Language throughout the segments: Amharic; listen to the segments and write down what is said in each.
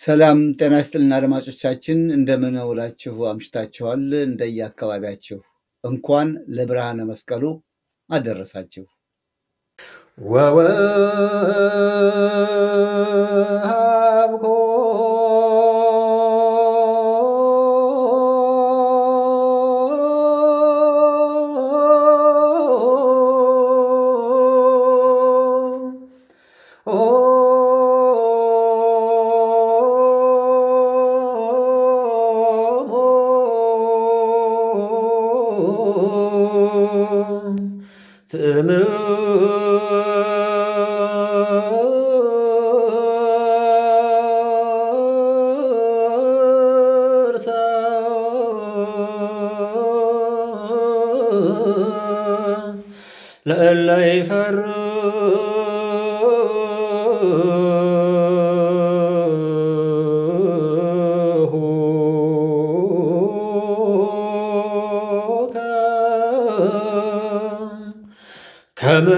ሰላም ጤና ይስጥልና አድማጮቻችን እንደምን ውላችሁ አምሽታችኋል? እንደየአካባቢያችሁ እንኳን ለብርሃነ መስቀሉ አደረሳችሁ። ወወሀብኮ ለእለ ይፈርሁከ ከመ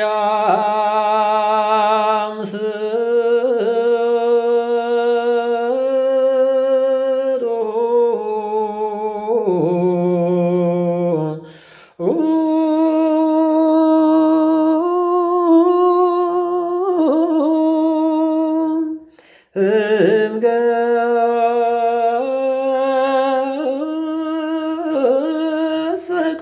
ያምስጡ እምገሰኩ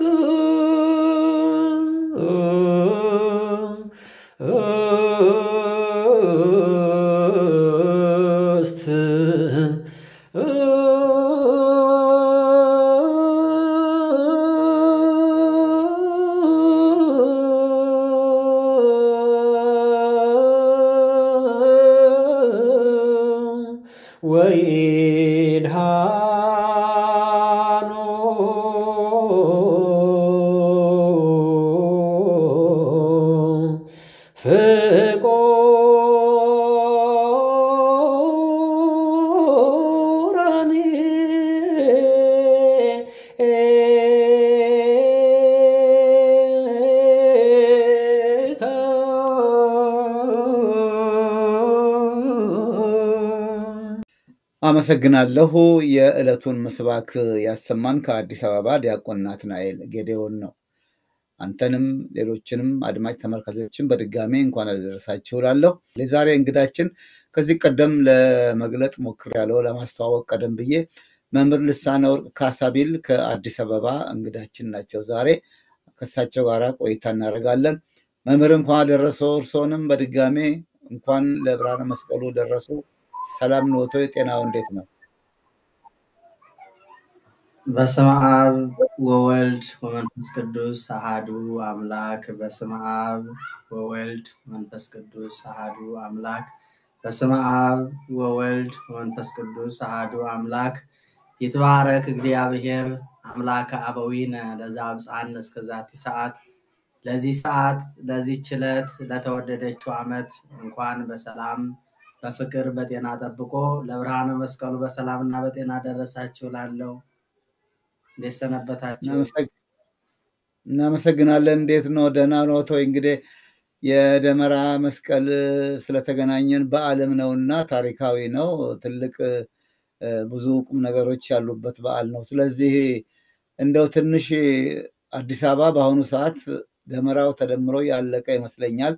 እስት ወይድሃኖ ፍቁራኒ አመሰግናለሁ። የዕለቱን ምስባክ ያሰማን ከአዲስ አበባ ዲያቆን ናትናኤል ጌዴዎን ነው። አንተንም ሌሎችንም አድማጭ ተመልካቾችን በድጋሜ እንኳን አደረሳችሁ እላለሁ። የዛሬ እንግዳችን ከዚህ ቀደም ለመግለጥ ሞክሬያለሁ፣ ለማስተዋወቅ ቀደም ብዬ መምህር ልሳነ ወርቅ ካሳቢል ከአዲስ አበባ እንግዳችን ናቸው። ዛሬ ከእሳቸው ጋር ቆይታ እናደርጋለን። መምህር እንኳን አደረሰው። እርስዎንም በድጋሜ እንኳን ለብርሃነ መስቀሉ ደረሱ። ሰላም ነዎት? ጤናው እንዴት ነው? በስመ አብ ወወልድ ወመንፈስ ቅዱስ አሐዱ አምላክ። በስመ አብ ወወልድ ወመንፈስ ቅዱስ አሐዱ አምላክ። በስመ አብ ወወልድ ወመንፈስ ቅዱስ አሐዱ አምላክ። ይትባረክ እግዚአብሔር አምላከ አበዊነ ለዘአብጽሐነ እስከዛቲ ሰዓት። ለዚህ ሰዓት ለዚህች ዕለት ለተወደደችው ዓመት እንኳን በሰላም በፍቅር በጤና ጠብቆ ለብርሃነ መስቀሉ በሰላምና በጤና ደረሳችሁ እላለሁ። እንዴት ሰነበታችሁ? እናመሰግናለን። እንዴት ነው? ደህና ነዎት ወይ? እንግዲህ የደመራ መስቀል ስለተገናኘን በዓልም ነውና ታሪካዊ ነው። ትልቅ ብዙ ቁም ነገሮች ያሉበት በዓል ነው። ስለዚህ እንደው ትንሽ አዲስ አበባ በአሁኑ ሰዓት ደመራው ተደምሮ ያለቀ ይመስለኛል።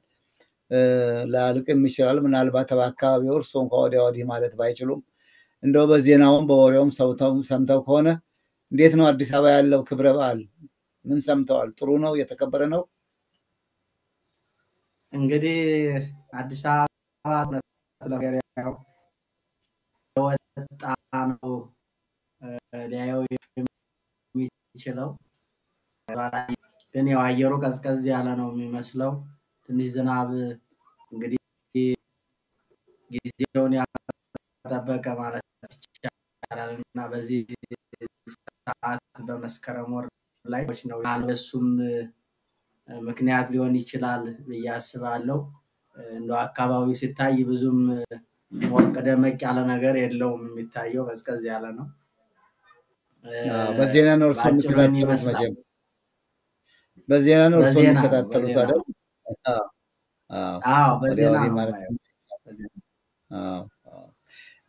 ላያልቅም ይችላል። ምናልባት በአካባቢው እርስዎ እንኳ ወዲያ ወዲህ ማለት ባይችሉም እንደው በዜናውም በወሬውም ሰምተው ከሆነ እንዴት ነው አዲስ አበባ ያለው ክብረ በዓል? ምን ሰምተዋል? ጥሩ ነው? የተከበረ ነው? እንግዲህ አዲስ አበባ ነገር ያው ወጣ ነው ሊያየው የሚችለው፣ ግን ያው አየሩ ቀዝቀዝ ያለ ነው የሚመስለው። ትንሽ ዝናብ እንግዲህ ጊዜውን ያጠበቀ ማለት ይቻላል እና በዚህ ሰዓት በመስከረም ወር ላይ ነው ያለሱም ምክንያት ሊሆን ይችላል ብዬ አስባለሁ። እንደው አካባቢው ሲታይ ብዙም ሞቅ ደመቅ ያለ ነገር የለውም፣ የሚታየው ቀዝቀዝ ያለ ነው። በዜና ነው እርሶ የሚከታተሉት መቼም በዜና ነው እርሶ የሚከታተሉት አይደል? አዎ በዜና ነው።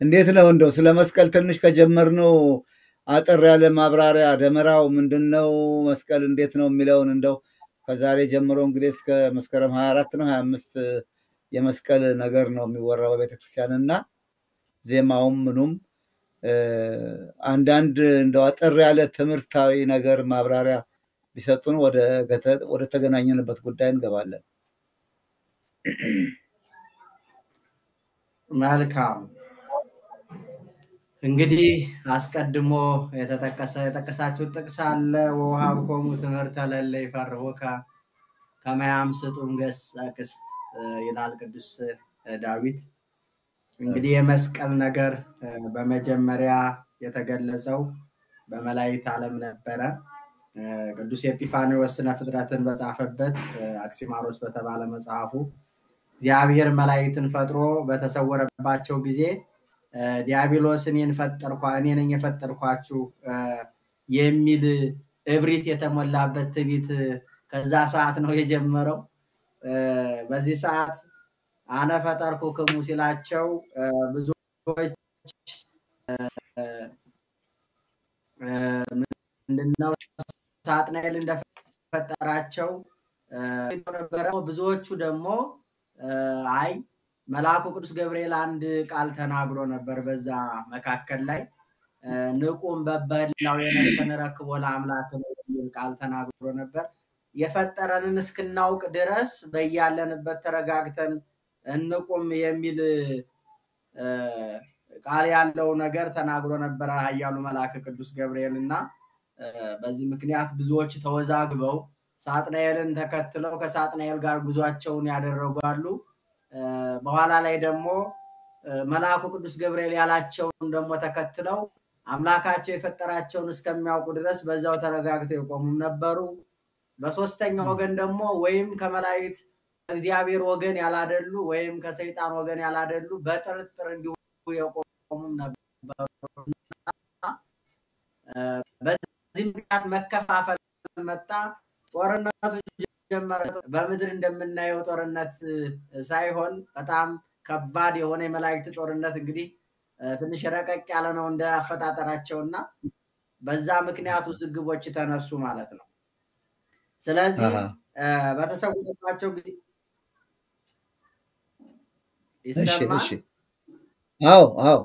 እንዴት ነው እንደው ስለ መስቀል ትንሽ ከጀመርነው አጠር ያለ ማብራሪያ ደመራው ምንድነው? መስቀል እንዴት ነው የሚለውን እንደው ከዛሬ ጀምሮ እንግዲህ እስከ መስከረም 24 ነው 25 የመስቀል ነገር ነው የሚወራው በቤተክርስቲያንና ዜማውም ምኑም አንዳንድ እንደው አጠር ያለ ትምህርታዊ ነገር ማብራሪያ ቢሰጡን ወደ ተገናኘንበት ጉዳይ እንገባለን። መልካም እንግዲህ አስቀድሞ የተጠቀሳችሁ ጥቅስ አለ ወሃብኮሙ ትምህርተ ለለ ይፈርሁካ ከመያምስጡም ገስ አክስት ይላል ቅዱስ ዳዊት። እንግዲህ የመስቀል ነገር በመጀመሪያ የተገለጸው በመላእክት ዓለም ነበረ። ቅዱስ ኤጲፋንዮስ ስነ ፍጥረትን በጻፈበት አክሲማሮስ በተባለ መጽሐፉ እግዚአብሔር መላእክትን ፈጥሮ በተሰወረባቸው ጊዜ ዲያብሎስን እኔ ነኝ የፈጠርኳችሁ የሚል እብሪት የተሞላበት ትዕቢት ከዛ ሰዓት ነው የጀመረው። በዚህ ሰዓት አነ ፈጠርኩክሙ ሲላቸው ብዙዎች ምንድነው ሳጥናኤል እንደፈጠራቸው ነበረ። ብዙዎቹ ደግሞ አይ መልአኩ ቅዱስ ገብርኤል አንድ ቃል ተናግሮ ነበር በዛ መካከል ላይ ንቁም በበህላው የነስተነረክቦ ለአምላክ የሚል ቃል ተናግሮ ነበር። የፈጠረንን እስክናውቅ ድረስ በያለንበት ተረጋግተን እንቁም የሚል ቃል ያለው ነገር ተናግሮ ነበር ኃያሉ መልአክ ቅዱስ ገብርኤልና በዚህ ምክንያት ብዙዎች ተወዛግበው ሳጥናኤልን ተከትለው ከሳጥናኤል ጋር ጉዟቸውን ያደረጋሉ። በኋላ ላይ ደግሞ መልአኩ ቅዱስ ገብርኤል ያላቸውን ደግሞ ተከትለው አምላካቸው የፈጠራቸውን እስከሚያውቁ ድረስ በዛው ተረጋግተው የቆሙ ነበሩ። በሶስተኛው ወገን ደግሞ ወይም ከመላእክት እግዚአብሔር ወገን ያላደሉ ወይም ከሰይጣን ወገን ያላደሉ በጥርጥር እንዲሁ የቆሙ ነበሩ። በዚህ ምክንያት መከፋፈል መጣ። ጦርነቱ ጀመረ። በምድር እንደምናየው ጦርነት ሳይሆን በጣም ከባድ የሆነ የመላእክት ጦርነት እንግዲህ ትንሽ ረቀቅ ያለ ነው እንደ አፈጣጠራቸውና በዛ ምክንያት ውዝግቦች ተነሱ ማለት ነው። ስለዚህ በተሰወረባቸው ጊዜ ይሰማል። አዎ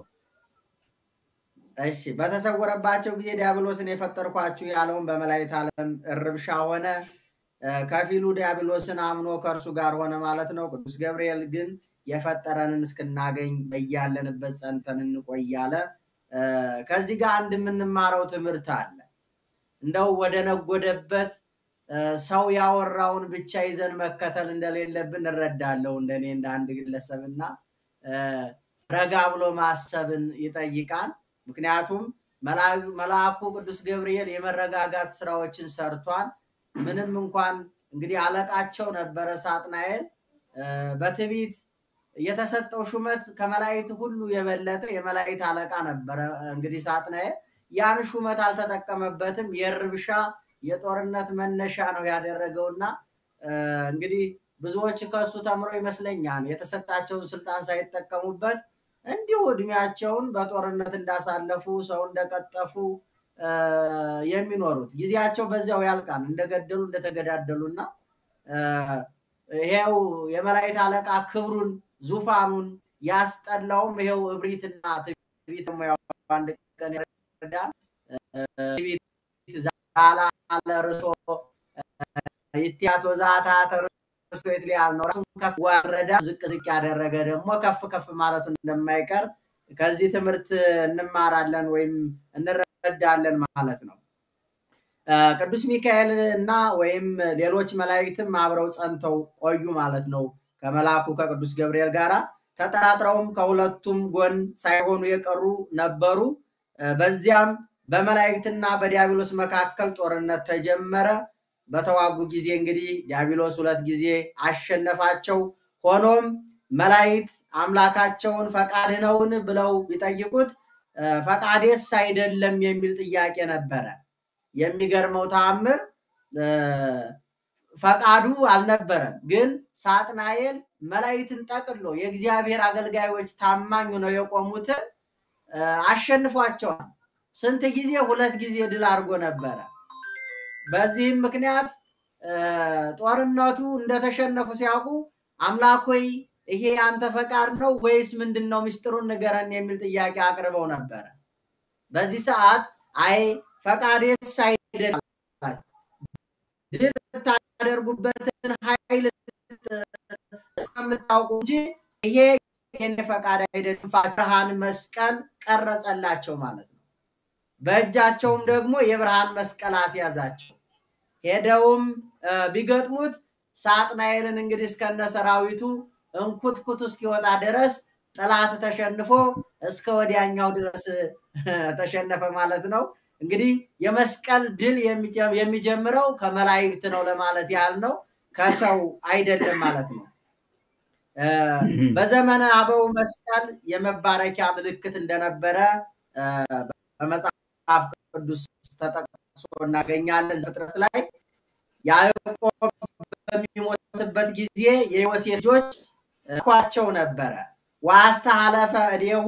እሺ በተሰወረባቸው ጊዜ ዲያብሎስን የፈጠርኳችሁ ያለውን በመላእክት ዓለም እርብሻ ሆነ። ከፊሉ ዲያብሎስን አምኖ ከእርሱ ጋር ሆነ ማለት ነው። ቅዱስ ገብርኤል ግን የፈጠረንን እስክናገኝ በያለንበት ጸንተን እንቆያለ። ከዚህ ጋር አንድ የምንማረው ትምህርት አለ። እንደው ወደ ነጎደበት ሰው ያወራውን ብቻ ይዘን መከተል እንደሌለብን እረዳለሁ እንደኔ እንደ አንድ ግለሰብና ረጋ ብሎ ማሰብን ይጠይቃል። ምክንያቱም መልአኩ ቅዱስ ገብርኤል የመረጋጋት ስራዎችን ሰርቷል። ምንም እንኳን እንግዲህ አለቃቸው ነበረ ሳጥናኤል በትዕቢት የተሰጠው ሹመት ከመላእክት ሁሉ የበለጠ የመላእክት አለቃ ነበረ። እንግዲህ ሳጥናኤል ያን ሹመት አልተጠቀመበትም። የርብሻ የጦርነት መነሻ ነው ያደረገውና እንግዲህ ብዙዎች ከሱ ተምሮ ይመስለኛል የተሰጣቸውን ስልጣን ሳይጠቀሙበት እንዲሁ እድሜያቸውን በጦርነት እንዳሳለፉ ሰው እንደቀጠፉ የሚኖሩት ጊዜያቸው በዚያው ያልቃል እንደገደሉ እንደተገዳደሉና ይሄው የመላእክት አለቃ ክብሩን ዙፋኑን ያስጠላውም ይሄው እብሪትና ትዕቢት ነው። አንድ ቀን ይረዳል ትዕቢት ዛላ ለርሶ ይትያቶ ዛታ ተርሶ ይትሊያል ነው ራሱን ከፍ ወረዳ ዝቅ ያደረገ ደግሞ ከፍ ማለቱ እንደማይቀር ከዚህ ትምህርት እንማራለን ወይም እንረዳለን ማለት ነው። ቅዱስ ሚካኤል እና ወይም ሌሎች መላእክትም አብረው ጸንተው ቆዩ ማለት ነው ከመላኩ ከቅዱስ ገብርኤል ጋራ ተጠራጥረውም ከሁለቱም ጎን ሳይሆኑ የቀሩ ነበሩ። በዚያም በመላእክትና በዲያብሎስ መካከል ጦርነት ተጀመረ። በተዋጉ ጊዜ እንግዲህ ዲያብሎስ ሁለት ጊዜ አሸነፋቸው። ሆኖም መላእክት አምላካቸውን ፈቃድ ነውን ብለው ቢጠይቁት ፈቃዴስ አይደለም የሚል ጥያቄ ነበረ። የሚገርመው ተአምር ፈቃዱ አልነበረም። ግን ሳጥናኤል መላእክትን ጠቅሎ የእግዚአብሔር አገልጋዮች ታማኝ ነው የቆሙት አሸንፏቸዋል። ስንት ጊዜ? 2 ጊዜ ድል አድርጎ ነበረ። በዚህም ምክንያት ጦርነቱ እንደተሸነፉ ሲያውቁ አምላክ ሆይ ይሄ አንተ ፈቃድ ነው ወይስ ምንድነው ምስጢሩን ንገረን የሚል ጥያቄ አቅርበው ነበር። በዚህ ሰዓት አይ ፈቃዴስ አይደለም ድል ታደርጉበትን ኃይል ተሰምታውቁ እንጂ ይሄ የኔ ፈቃድ አይደለም። ብርሃን መስቀል ቀረጸላቸው ማለት ነው። በእጃቸውም ደግሞ የብርሃን መስቀል አስያዛቸው። ሄደውም ቢገጥሙት ሳጥናኤልን እንግዲህ እስከነ ሰራዊቱ እንኩትኩት እስኪወጣ ድረስ ጠላት ተሸንፎ እስከ ወዲያኛው ድረስ ተሸነፈ ማለት ነው። እንግዲህ የመስቀል ድል የሚጀምረው ከመላእክት ነው ለማለት ያህል ነው፣ ከሰው አይደለም ማለት ነው። በዘመነ አበው መስቀል የመባረኪያ ምልክት እንደነበረ በመጽሐፍ ቅዱስ ተጠቅሶ እናገኛለን። ዘፍጥረት ላይ ያዕቆብ በሚሞትበት ጊዜ የዮሴፍ ልጆች ኳቸው ነበረ። ዋስተሐለፈ እዴሁ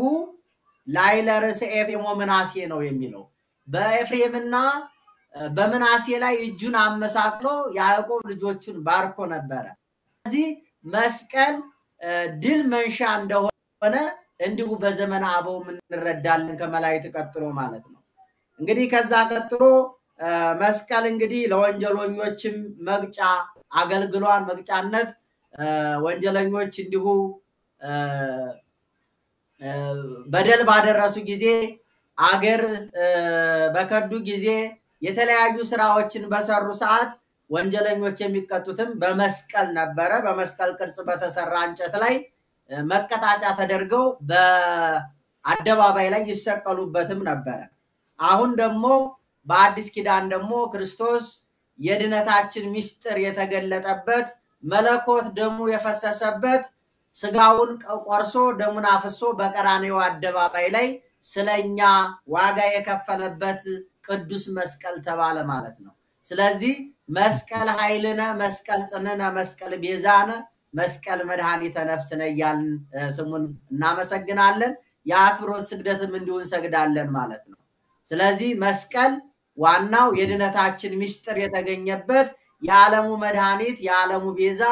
ላዕለ ርእሰ ኤፍሬም ወምናሴ ነው የሚለው። በኤፍሬምና በምናሴ ላይ እጁን አመሳቅሎ ያዕቆብ ልጆቹን ባርኮ ነበረ። ስለዚህ መስቀል ድል መንሻ እንደሆነ እንዲሁ በዘመነ አበው እንረዳለን ከመላእክት ቀጥሎ ማለት ነው። እንግዲህ ከዛ ቀጥሎ መስቀል እንግዲህ ለወንጀለኞችም መግጫ አገልግሏን። መግጫነት ወንጀለኞች እንዲሁ በደል ባደረሱ ጊዜ አገር በከዱ ጊዜ የተለያዩ ስራዎችን በሰሩ ሰዓት ወንጀለኞች የሚቀጡትም በመስቀል ነበረ። በመስቀል ቅርጽ በተሰራ እንጨት ላይ መቀጣጫ ተደርገው በአደባባይ ላይ ይሰቀሉበትም ነበረ። አሁን ደግሞ በአዲስ ኪዳን ደግሞ ክርስቶስ የድነታችን ምስጢር የተገለጠበት መለኮት ደሙ የፈሰሰበት ስጋውን ቆርሶ ደሙን አፍሶ በቀራንዮ አደባባይ ላይ ስለኛ ዋጋ የከፈለበት ቅዱስ መስቀል ተባለ ማለት ነው። ስለዚህ መስቀል ኃይልነ፣ መስቀል ጽንዕነ፣ መስቀል ቤዛነ፣ መስቀል መድኃኒተ ነፍስነ እያልን ስሙን እናመሰግናለን። የአክብሮት ስግደትም እንዲሁ እንሰግዳለን ማለት ነው። ስለዚህ መስቀል ዋናው የድነታችን ምስጢር የተገኘበት የዓለሙ መድኃኒት የዓለሙ ቤዛ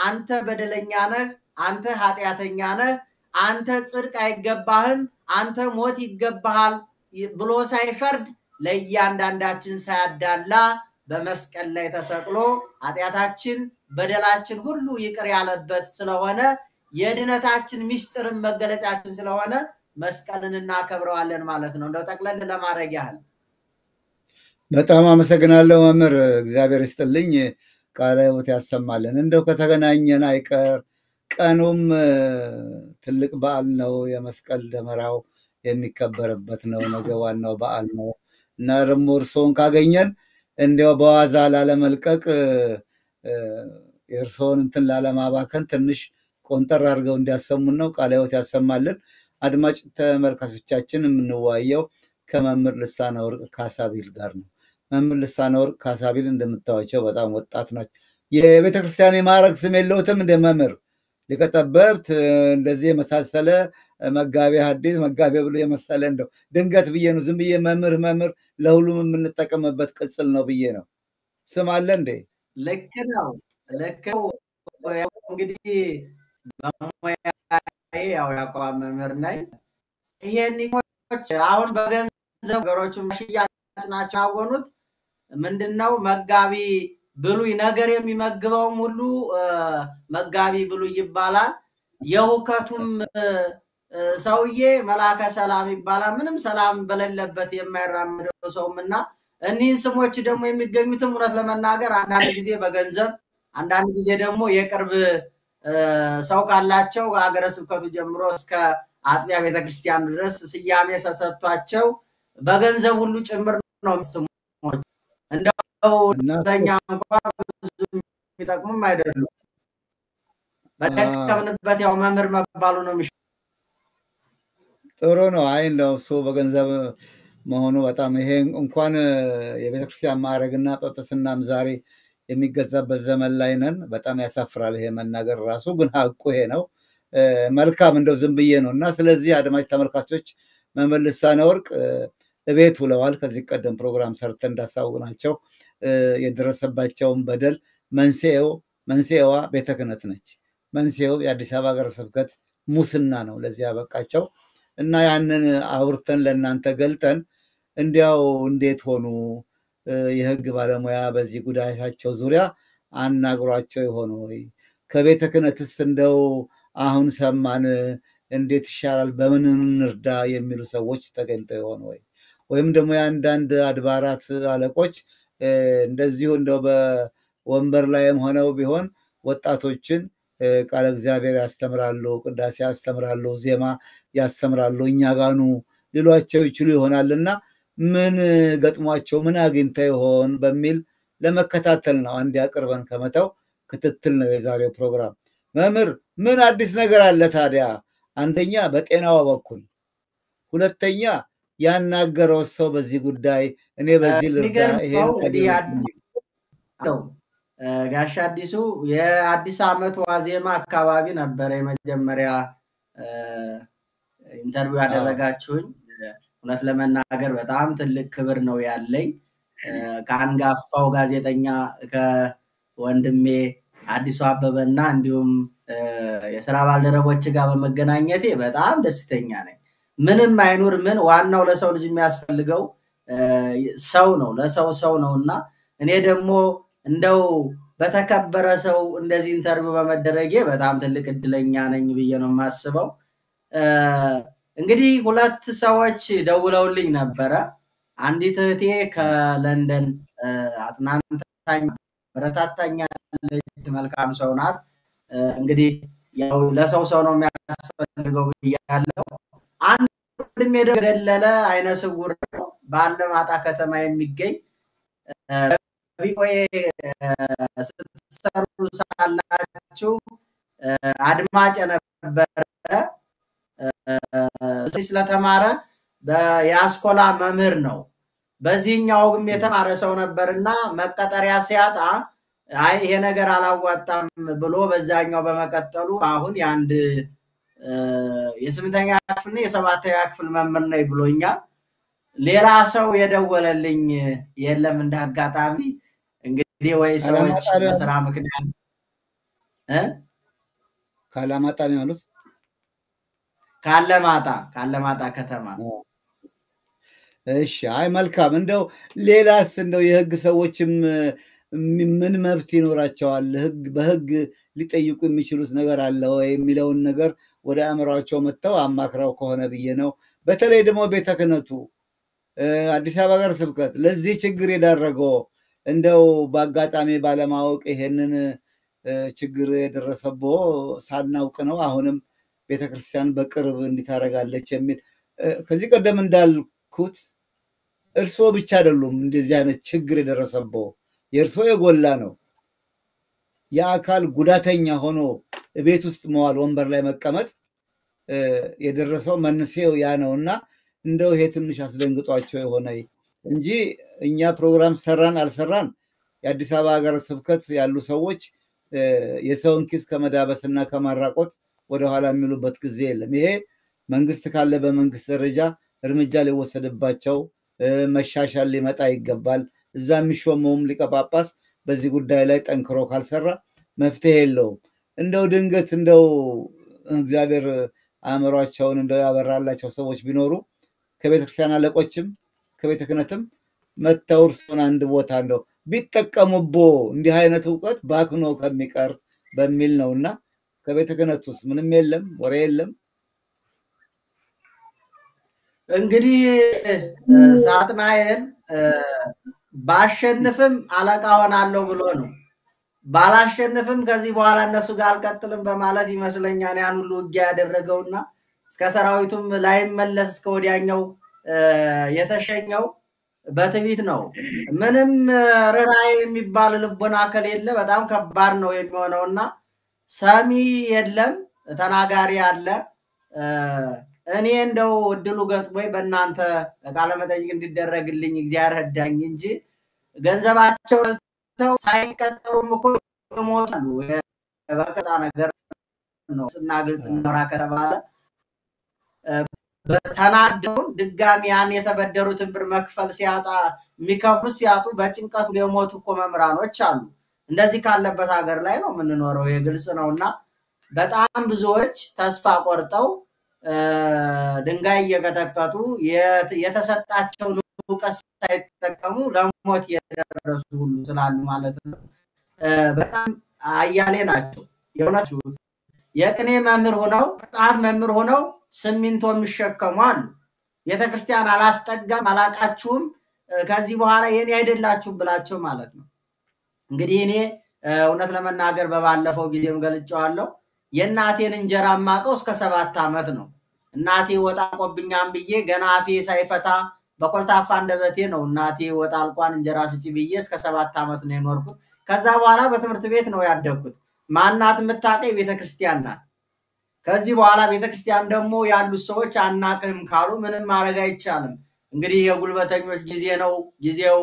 አንተ በደለኛ ነህ፣ አንተ ኃጢአተኛ ነህ፣ አንተ ጽድቅ አይገባህም፣ አንተ ሞት ይገባሃል ብሎ ሳይፈርድ ለእያንዳንዳችን ሳያዳላ በመስቀል ላይ ተሰቅሎ ኃጢአታችን በደላችን ሁሉ ይቅር ያለበት ስለሆነ የድነታችን ምስጢርን መገለጫችን ስለሆነ መስቀልን እናከብረዋለን ማለት ነው። እንደው ጠቅለል ለማድረግ ያህል በጣም አመሰግናለሁ መምህር፣ እግዚአብሔር ይስጥልኝ፣ ቃለ ሕይወት ያሰማልን። እንደው ከተገናኘን አይቀር ቀኑም ትልቅ በዓል ነው። የመስቀል ደመራው የሚከበርበት ነው። ነገ ዋናው በዓል ነው እና ደግሞ እርስዎን ካገኘን እንዲያው በዋዛ ላለመልቀቅ የእርስዎን እንትን ላለማባከን ትንሽ ቆንጠር አድርገው እንዲያሰሙን ነው። ቃለ ሕይወት ያሰማልን። አድማጭ ተመልካቾቻችን የምንወያየው ከመምህር ልሳነ ወርቅ ካሳቢል ጋር ነው። መምህር ልሳነ ወርቅ ካሳቢል እንደምታዋቸው በጣም ወጣት ናቸው። የቤተክርስቲያን የማዕረግ ስም የለውትም እንደ መምህር ሊቀ ጠበብት እንደዚህ የመሳሰለ መጋቤ ሐዲስ መጋቤ ብሎ የመሰለ እንደው ድንገት ብዬ ነው ዝም ብዬ መምህር ለሁሉም የምንጠቀምበት ቅጽል ነው ብዬ ነው። ስም አለ እንዴ? ልክ ነው። እንግዲህ በሙያዬ ያው ያቋም መምህር ነኝ። ይሄን አሁን በገንዘብ ነገሮቹ ሽያጭ ናቸው ያወኑት። ምንድነው መጋቢ ብሉይ ነገር የሚመግበውም ሁሉ መጋቢ ብሉይ ይባላል። የሁከቱም ሰውዬ መላከ ሰላም ይባላል። ምንም ሰላም በሌለበት የማይራመደው ሰውምና እኒህን ስሞች ደግሞ የሚገኙትም እውነት ለመናገር አንዳንድ ጊዜ በገንዘብ አንዳንድ ጊዜ ደግሞ የቅርብ ሰው ካላቸው ሀገረ ስብከቱ ጀምሮ እስከ አጥቢያ ቤተክርስቲያን ድረስ ስያሜ ተሰጥቷቸው በገንዘብ ሁሉ ጭምር ነው ስሞች። እንደው ተኛ እንኳን ብዙ የሚጠቅሙም አይደሉም። በደከምንበት ያው መምህር መባሉ ነው። ጥሩ ነው። አይ እንደው እሱ በገንዘብ መሆኑ በጣም ይሄ እንኳን የቤተክርስቲያን ማዕረግና ጵጵስናም ዛሬ የሚገዛበት ዘመን ላይ ነን። በጣም ያሳፍራል ይሄ መናገር ራሱ፣ ግን ሀቁ ይሄ ነው። መልካም እንደው ዝም ብዬ ነው እና ስለዚህ አድማጭ ተመልካቾች መምህር ልሳነ ወርቅ እቤት ውለዋል። ከዚህ ቀደም ፕሮግራም ሰርተን እንዳሳውቅናቸው የደረሰባቸውን በደል መንስኤዋ ቤተ ክህነት ነች። መንስኤው የአዲስ አበባ ሀገረ ስብከት ሙስና ነው ለዚህ ያበቃቸው እና ያንን አውርተን ለእናንተ ገልጠን እንዲያው እንዴት ሆኑ የህግ ባለሙያ በዚህ ጉዳያቸው ዙሪያ አናግሯቸው ይሆን ወይ? ከቤተ ክህነትስ እንደው አሁን ሰማን እንዴት ይሻላል በምን እንርዳ የሚሉ ሰዎች ተገኝተው ይሆን ወይ? ወይም ደግሞ የአንዳንድ አድባራት አለቆች እንደዚሁ እንደው በወንበር ላይም ሆነው ቢሆን ወጣቶችን ቃለ እግዚአብሔር ያስተምራሉ፣ ቅዳሴ ያስተምራሉ፣ ዜማ ያስተምራሉ፣ እኛ ጋኑ ሊሏቸው ይችሉ ይሆናልና ምን ገጥሟቸው ምን አግኝተው ይሆን በሚል ለመከታተል ነው። አንድ ያቅርበን ከመተው ክትትል ነው የዛሬው ፕሮግራም። መምህር ምን አዲስ ነገር አለ ታዲያ? አንደኛ በጤናው በኩል፣ ሁለተኛ ያናገረው ሰው በዚህ ጉዳይ እኔ በዚህ ልርዳ ጋሽ አዲሱ የአዲስ ዓመት ዋዜማ አካባቢ ነበር የመጀመሪያ ኢንተርቪው ያደረጋችሁኝ። እውነት ለመናገር በጣም ትልቅ ክብር ነው ያለኝ ከአንጋፋው ጋዜጠኛ ከወንድሜ አዲሱ አበበና እንዲሁም የሥራ ባልደረቦች ጋር በመገናኘቴ በጣም ደስተኛ ነኝ። ምንም አይኑር ምን ዋናው ለሰው ልጅ የሚያስፈልገው ሰው ነው፣ ለሰው ሰው ነውና እኔ ደግሞ እንደው በተከበረ ሰው እንደዚህ ኢንተርቪው በመደረጌ በጣም ትልቅ እድለኛ ነኝ ብዬ ነው የማስበው። እንግዲህ ሁለት ሰዎች ደውለውልኝ ነበረ። አንዲት እህቴ ከለንደን አጽናንታኝ በረታታኛለች፣ መልካም ሰው ናት። እንግዲህ ያው ለሰው ሰው ነው የሚያስፈልገው ብያለሁ። አንድ ወንድሜ ገለለ አይነ ስውር ነው፣ ባለማጣ ከተማ የሚገኝ ቪኦኤ ስትሰሩ ሳላችሁ አድማጭ ነበረ። ስለተማረ በያስኮላ መምህር ነው። በዚህኛውም የተማረ ሰው ነበርና መቀጠሪያ ሲያጣ አይ ይሄ ነገር አላዋጣም ብሎ በዛኛው በመቀጠሉ አሁን የአንድ የስምንተኛ ክፍልና የሰባተኛ ክፍል መምህር ነው ብሎኛል። ሌላ ሰው የደወለልኝ የለም እንዳጋጣሚ። እንግዲህ ወይ ሰዎች በስራ ምክንያት ካላማጣ ነው ያሉት። ካለማጣ ከተማ። እሺ አይ መልካም። እንደው ሌላስ እንደው የህግ ሰዎችም ምን መብት ይኖራቸዋል? በህግ ሊጠይቁ የሚችሉት ነገር አለ ወይ የሚለውን ነገር ወደ አእምሯቸው መጥተው አማክራው ከሆነ ብዬ ነው። በተለይ ደግሞ ቤተ ክህነቱ አዲስ አበባ ሀገረ ስብከት ለዚህ ችግር የዳረገው እንደው በአጋጣሚ ባለማወቅ ይሄንን ችግር የደረሰበው ሳናውቅ ነው። አሁንም ቤተክርስቲያን በቅርብ እንዲታረጋለች የሚል ከዚህ ቀደም እንዳልኩት እርሶ ብቻ አይደሉም እንደዚህ አይነት ችግር የደረሰበው፣ የእርሶ የጎላ ነው። የአካል ጉዳተኛ ሆኖ ቤት ውስጥ መዋል፣ ወንበር ላይ መቀመጥ የደረሰው መንስኤው ያ ነውና እንደው ይሄ ትንሽ አስደንግጧቸው የሆነ እንጂ እኛ ፕሮግራም ሰራን አልሰራን የአዲስ አበባ ሀገረ ስብከት ያሉ ሰዎች የሰውን ኪስ ከመዳበስና ከማራቆት ወደኋላ የሚሉበት ጊዜ የለም። ይሄ መንግስት ካለ በመንግስት ደረጃ እርምጃ ሊወሰድባቸው መሻሻል ሊመጣ ይገባል። እዛ የሚሾመውም ሊቀ ጳጳስ በዚህ ጉዳይ ላይ ጠንክሮ ካልሰራ መፍትሄ የለውም። እንደው ድንገት እንደው እግዚአብሔር አእምሯቸውን እንደው ያበራላቸው ሰዎች ቢኖሩ ከቤተክርስቲያን አለቆችም ከቤተ ክህነትም መተው እርሱን አንድ ቦታ እንደው ቢጠቀሙቦ እንዲህ አይነት ዕውቀት ባክኖ ከሚቀር በሚል ነውና ከቤተ ክህነቱስ ምንም የለም፣ ወሬ የለም። እንግዲህ ሳጥናኤል ባሸንፍም አለቃ ሆናለሁ ብሎ ነው፣ ባላሸንፍም ከዚህ በኋላ እነሱ ጋር አልቀጥልም በማለት ይመስለኛል ያን ሁሉ ውጊያ ያደረገውና እስከ ሰራዊቱም ላይመለስ እስከ ወዲያኛው የተሸኘው በትዕቢት ነው። ምንም ርኅራኄ የሚባል ልቦና ከሌለ በጣም ከባድ ነው የሚሆነውና ሰሚ የለም፣ ተናጋሪ አለ። እኔ እንደው እድሉ ገጥሞኝ በእናንተ ቃለ መጠይቅ እንዲደረግልኝ እግዚአብሔር ረዳኝ እንጂ ገንዘባቸው ሳይቀጠሩም እኮ ይሞታሉ። በቀጣ ነገር ነው ስናግልጽ እናወራ ከተባለ በተናደው ድጋሚ ያን የተበደሩትን ብር መክፈል ሲያጣ የሚከፍሉ ሲያጡ በጭንቀቱ የሞቱ እኮ መምራኖች አሉ እንደዚህ ካለበት ሀገር ላይ ነው የምንኖረው የግልጽ ነውና በጣም ብዙዎች ተስፋ ቆርጠው ድንጋይ እየቀጠቀጡ የተሰጣቸው ዕውቀት ሳይጠቀሙ ለሞት የደረሱ ሁሉ ስላሉ ማለት ነው በጣም አያሌ ናቸው የእውነት የቅኔ መምህር ሆነው በጣም መምህር ሆነው ስሚንቶ የሚሸከሙ አሉ ቤተክርስቲያን አላስጠጋም አላቃችሁም ከዚህ በኋላ የኔ አይደላችሁም ብላችሁ ማለት ነው እንግዲህ እኔ እውነት ለመናገር በባለፈው ጊዜም ገልጫዋለሁ የናቴን እንጀራ ማቀው እስከ 7 አመት ነው እናቴ ወጣ ቆብኛም ብዬ ገና አፌ ሳይፈታ በቆልታፋ እንደበቴ ነው እናቴ ወጣ አልቋን እንጀራ ስጪ ብዬ እስከ 7 አመት ነው የኖርኩት ከዛ በኋላ በትምህርት ቤት ነው ያደግኩት ማናት መታቀይ ቤተክርስቲያን ናት ከዚህ በኋላ ቤተክርስቲያን ደግሞ ያሉ ሰዎች አናቀም ካሉ ምንም ማረጋ አይቻልም እንግዲህ የጉልበተኞች ጊዜ ነው ጊዜው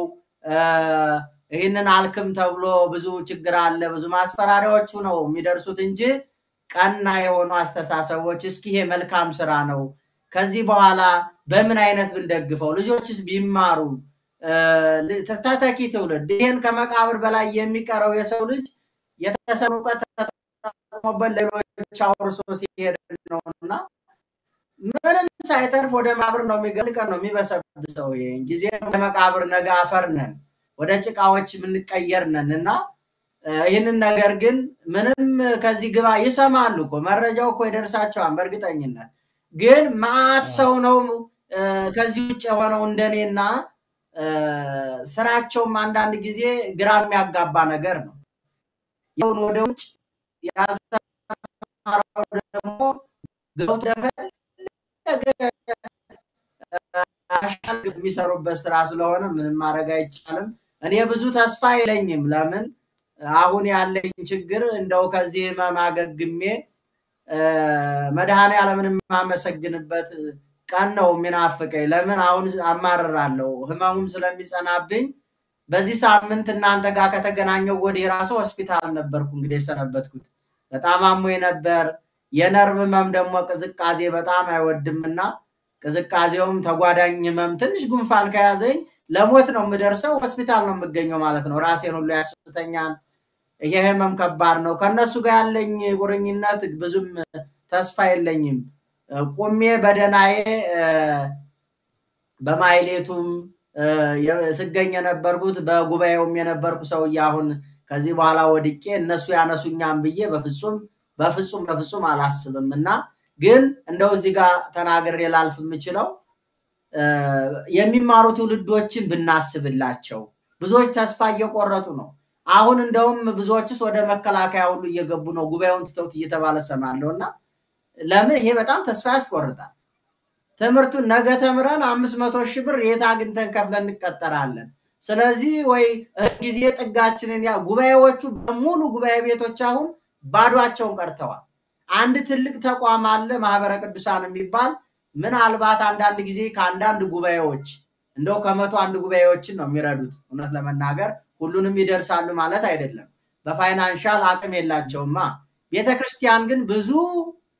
ይሄንን አልከም ተብሎ ብዙ ችግር አለ ብዙ ማስፈራሪያዎቹ ነው የሚደርሱት እንጂ ቀና የሆኑ አስተሳሰቦች እስኪ ይሄ መልካም ስራ ነው ከዚህ በኋላ በምን አይነት ብንደግፈው ልጆችስ ቢማሩ ተታታቂ ትውልድ ይሄን ከመቃብር በላይ የሚቀረው የሰው ልጅ የተሰኑቀት ተጠቅሞበት ሌሎች አውርሶ ሲሄድ ነውና ምንም ሳይተርፍ ወደ ማብር ነው የሚገልቀን ነው የሚበሰብሰው ይሄን ጊዜ ለመቃብር ነገ አፈርነን ወደ ጭቃዎች ምንቀየርነንና ይሄንን ነገር ግን ምንም ከዚህ ግባ ይሰማሉ እኮ መረጃው እኮ ይደርሳቸዋል በርግጠኝነት ግን ማት ሰው ነው ከዚህ ውጭ የሆነው እንደኔና ስራቸው አንዳንድ ጊዜ ግራም ያጋባ ነገር ነው ይሁን ወደ ውጭ ያልተማረው ደግሞ ገብቶ አሻል የሚሰሩበት ስራ ስለሆነ ምንም ማረጋ አይቻልም እኔ ብዙ ተስፋ የለኝም ለምን አሁን ያለኝ ችግር እንደው ከዚህ ማማገግሜ መድኃኔ ዓለምን ማመሰግንበት ቀን ነው ምናፍቀኝ ለምን አሁን አማርራለሁ ህመሙም ስለሚጸናብኝ በዚህ ሳምንት እናንተ ጋር ከተገናኘው ወዲህ ራሱ ሆስፒታል ነበርኩ እንግዲህ ሰነበትኩት በጣም አሞኝ ነበር የነርቭ ህመም ደግሞ ቅዝቃዜ በጣም አይወድምና ቅዝቃዜውም ተጓዳኝ ህመም ትንሽ ጉንፋን ከያዘኝ ለሞት ነው ምደርሰው ሆስፒታል ነው የምገኘው ማለት ነው ራሴን ሁሉ ያስተኛል ይሄ ህመም ከባድ ነው ከነሱ ጋር ያለኝ ጉርኝነት ብዙም ተስፋ የለኝም ቆሜ በደናዬ በማይሌቱም ስገኝ ነበርኩት በጉባኤውም የነበርኩ ሰው ያሁን ከዚህ በኋላ ወድቄ እነሱ ያነሱኛም ብዬ በፍጹም አላስብምና ግን እንደው እዚህ ጋር ተናገር የላልፍ የምችለው የሚማሩት ልጆችን ብናስብላቸው ብዙዎች ተስፋ እየቆረጡ ነው አሁን እንደውም ብዙዎችስ ወደ መከላከያ ሁሉ እየገቡ ነው ጉባኤውን ትተውት እየተባለ ሰማለውና ለምን ይሄ በጣም ተስፋ ያስቆርጣል ትምርቱን ነገ ተምረን 500,000 ብር የት አግንተን ከፍለን እንቀጠራለን ስለዚህ ወይ ጊዜ ጥጋችንን ያ ጉባኤዎቹ በሙሉ ጉባኤ ቤቶች አሁን ባዷቸውን ቀርተዋል አንድ ትልቅ ተቋም አለ ማህበረ ቅዱሳን የሚባል ምናልባት አንዳንድ ጊዜ ከአንዳንድ ጉባኤዎች እንደው ከመቶ አንድ ጉባኤዎችን ነው የሚረዱት እውነት ለመናገር ሁሉንም ይደርሳሉ ማለት አይደለም በፋይናንሻል አቅም የላቸውማ ቤተክርስቲያን ግን ብዙ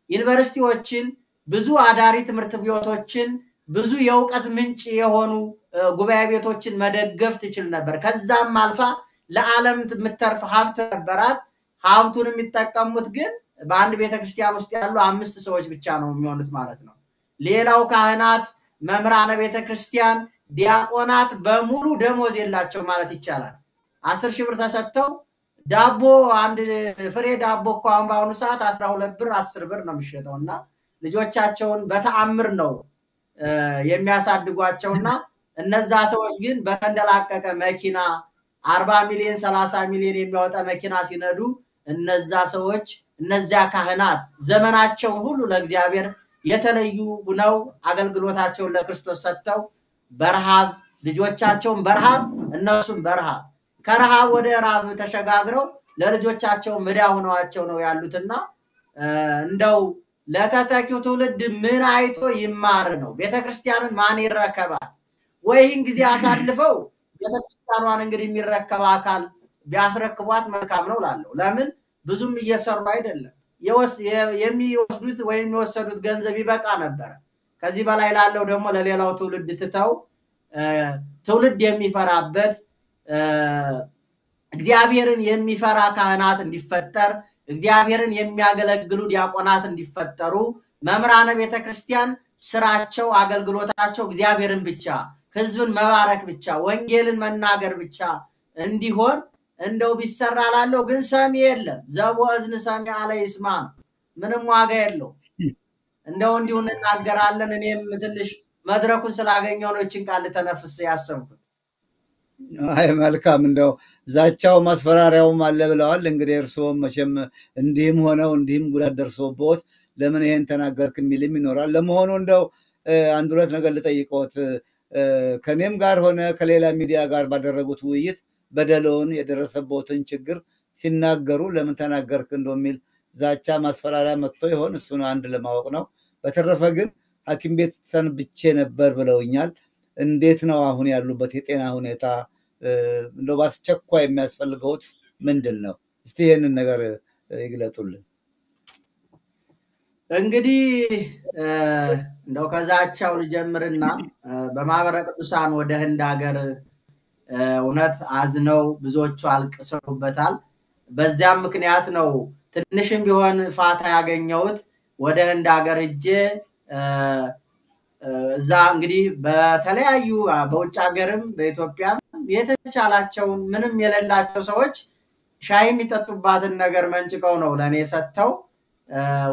ዩኒቨርሲቲዎችን ብዙ አዳሪ ትምህርት ቤቶችን ብዙ የውቀት ምንጭ የሆኑ ጉባኤ ቤቶችን መደገፍ ትችል ነበር ከዛም አልፋ ለዓለም ምትርፍ ሀብት ነበራት ሀብቱን የሚጠቀሙት ግን በአንድ ቤተክርስቲያን ውስጥ ያሉ 5 ሰዎች ብቻ ነው የሚሆኑት ማለት ነው ሌላው ካህናት መምራነ ቤተክርስቲያን ዲያቆናት በሙሉ ደሞዝ የላቸው ማለት ይቻላል 10,000 ብር ተሰጥተው ዳቦ አንድ ፍሬ ዳቦ እንኳን ባሁኑ ሰዓት 12 ብር 10 ብር ነው የሚሸጠውና ልጆቻቸውን በተአምር ነው የሚያሳድጓቸውና እነዛ ሰዎች ግን በተንደላቀቀ መኪና 40 ሚሊዮን 30 ሚሊዮን የሚያወጣ መኪና ሲነዱ እነዛ ሰዎች እነዛ ካህናት ዘመናቸው ሁሉ ለእግዚአብሔር የተለዩ ነው አገልግሎታቸውን ለክርስቶስ ሰጥተው በረሃብ ልጆቻቸውን በረሃብ እነሱም በረሃብ ከረሃብ ወደ ራብ ተሸጋግረው ለልጆቻቸው መዳው ሆነዋቸው ነው ያሉትና እንደው ለተተኪው ትውልድ ምን አይቶ ይማር ነው ቤተክርስቲያንን ማን ይረከባል ወይን ጊዜ አሳልፈው ቤተክርስቲያኗን እንግዲህ የሚረከባ አካል ቢያስረክቧት መልካም ነው ላለው ለምን ብዙም እየሰሩ አይደለም የሚወስዱት ወይም የሚወሰዱት ገንዘብ ይበቃ ነበር ከዚህ በላይ ላለው ደግሞ ለሌላው ትውልድ ትተው ትውልድ የሚፈራበት እግዚአብሔርን የሚፈራ ካህናት እንዲፈጠር እግዚአብሔርን የሚያገለግሉ ዲያቆናት እንዲፈጠሩ መምራነ ቤተክርስቲያን ስራቸው አገልግሎታቸው እግዚአብሔርን ብቻ ህዝብን መባረክ ብቻ ወንጌልን መናገር ብቻ እንዲሆን እንደው ቢሰራ ላለው ግን ሰሚ የለም ዘቦ እዝን ሰሚ አለ ይስማ ምንም ዋጋ የለው እንደው እንዲሁ እንናገራለን እኔም ትንሽ መድረኩን ስላገኘው ነው እቺን ቃል ተነፍስ ያሰብኩት አይ መልካም እንደው ዛቻው ማስፈራሪያው አለ ብለዋል እንግዲህ እርሶም መቼም እንዲህም ሆነው እንዲህም ጉዳት ደርሶበት ለምን ይሄን ተናገርክ የሚልም ይኖራል ለመሆኑ እንደው አንድ ሁለት ነገር ልጠይቀውት ከኔም ጋር ሆነ ከሌላ ሚዲያ ጋር ባደረጉት ውይይት በደሎን የደረሰበትን ችግር ሲናገሩ ለምን ተናገርክ እንደሚል ዛቻ ማስፈራሪያ መጥቶ ይሆን እሱን አንድ ለማወቅ ነው በተረፈ ግን ሐኪም ቤት ሰንብቼ ነበር ብለውኛል እንዴት ነው አሁን ያሉበት የጤና ሁኔታ እንደው ባስቸኳይ የሚያስፈልገውት ምንድነው እስቲ ይሄንን ነገር ይግለጡልን እንግዲህ እንደው ከዛቻው ልጀምርና በማህበረ ቅዱሳን ወደ ህንድ ሀገር እውነት አዝነው ብዙዎቹ አልቅሰውበታል በዚያም ምክንያት ነው ትንሽም ቢሆን ፋታ ያገኘውት ወደ ህንድ ሀገር እጄ እዛ እንግዲህ በተለያዩ በውጭ ሀገርም በኢትዮጵያም የተቻላቸው ምንም የሌላቸው ሰዎች ሻይ የሚጠጡባትን ነገር መንጭቀው ነው ለኔ ሰጥተው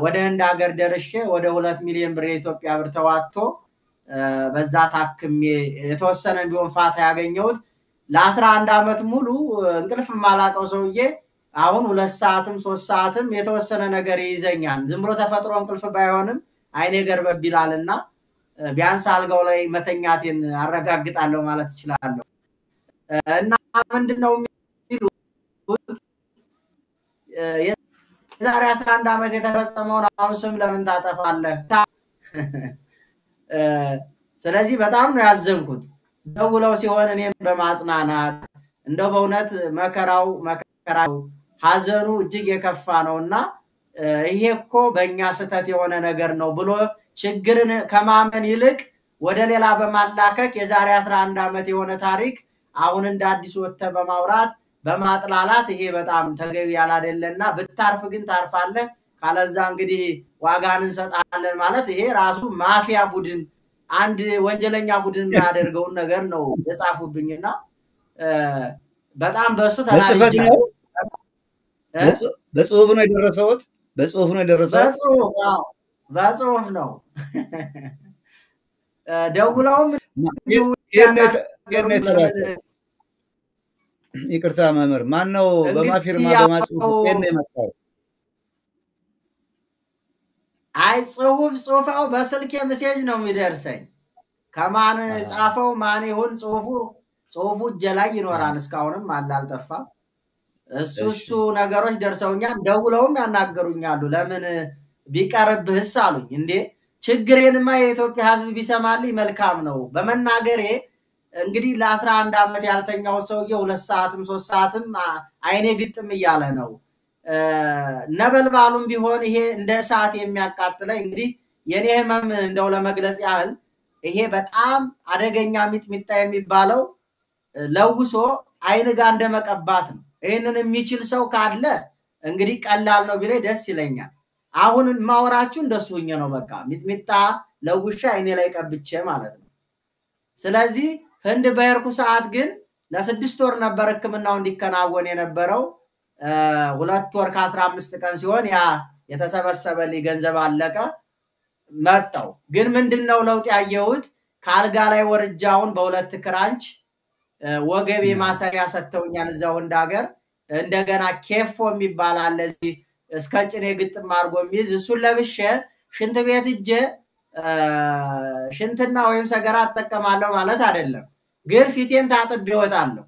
ወደ ህንድ ሀገር ደርሼ ወደ 2 ሚሊዮን ብር የኢትዮጵያ ብር ተዋጥቶ በዛ ታክሜ የተወሰነ ቢሆን ፋታ ያገኘውት ለ11 አመት ሙሉ እንቅልፍ ማላቀው ሰውዬ አሁን 2 ሰዓትም 3 ሰዓትም የተወሰነ ነገር ይዘኛል ዝም ብሎ ተፈጥሮ እንቅልፍ ባይሆንም አይኔ ገርበብ ይላልና ቢያንስ አልጋው ላይ መተኛቴን አረጋግጣለሁ ማለት ይችላልው እና ምንድነው የሚሉት የዛሬ 11 አመት የተፈጸመው አሁን ስም ለምን ታጠፋለህ ስለዚህ በጣም ነው ያዘንኩት ደውለው ሲሆን እኔም በማጽናናት እንደው በእውነት መከራው ሐዘኑ እጅግ የከፋ ነውና ይሄኮ በእኛ ስተት የሆነ ነገር ነው ብሎ ችግርን ከማመን ይልቅ ወደ ሌላ በማላከክ የዛሬ 11 አመት የሆነ ታሪክ አሁን እንደ አዲስ ወጥተ በማውራት በማጥላላት ይሄ በጣም ተገቢ ያላደለና ብታርፍ ግን ታርፋለህ ካለዛ እንግዲህ ዋጋን እንሰጣለን ማለት ይሄ ራሱ ማፊያ ቡድን አንድ ወንጀለኛ ቡድን የሚያደርገው ነገር ነው የጻፉብኝና በጣም በሱ ተናልጃለሁ በጽሁፍ ነው የደረሰውት በጽሁፍ ነው ደውለውም ይቅርታ መምህር ማን ነው በማፊርማ በማጽሁፍ ከነ የመጣው አይ ጽሁፋው በስልክ ሜሴጅ ነው የሚደርሰኝ ከማን ጻፈው ማን ይሁን ጽሁፉ ጀላይ ይኖራል እስካሁንም አላልጠፋም እሱ ነገሮች ደርሰውኛል ደውለውም ያናገሩኛሉ ለምን ቢቀርብህስ አሉኝ እንዴ ችግሬንማ የኢትዮጵያ ህዝብ ቢሰማልኝ መልካም ነው በመናገሬ እንግዲህ ለ11 አመት ያልተኛው ሰውዬ 2 ሰዓትም 3 ሰዓትም አይኔ ግጥም ይያለ ነው ነበልባሉም ቢሆን ይሄ እንደ ሰዓት የሚያቃጥለኝ እንግዲህ የኔ ህመም እንደው ለመግለጽ ያህል ይሄ በጣም አደገኛ ሚጥሚጣ የሚባለው ለውሶ አይን ጋር እንደመቀባት ነው ይሄንን የሚችል ሰው ካለ እንግዲህ ቀላል ነው ቢለይ ደስ ይለኛል አሁን ማውራችሁ እንደሱኝ ነው በቃ ሚጥሚጣ ለውሻ አይኔ ላይ ቀብቼ ማለት ነው ስለዚህ ህንድ በየርኩ ሰዓት ግን ለ6 ወር ነበር ህክምናው እንዲከናወን የነበረው 2 ወር ከ15 ቀን ሲሆን ያ የተሰበሰበልኝ ገንዘብ አለቀ መጣው ግን ምንድነው ለውጥ ያየሁት ካልጋ ላይ ወርጃውን በሁለት ክራንች ወገቤ ማሰሪያ ሰተውኛል እዛው እንዳገር እንደገና ኬፎ የሚባል አለ እዚህ እስከ ጭኔ ግጥም አርጎ የሚይዝ እሱን ለብሼ ሽንት ቤት እጄ ሽንትና ወይም ሰገራ ተጠቀማለሁ ማለት አይደለም ግን ፊቴን ታጥብ ይወጣለሁ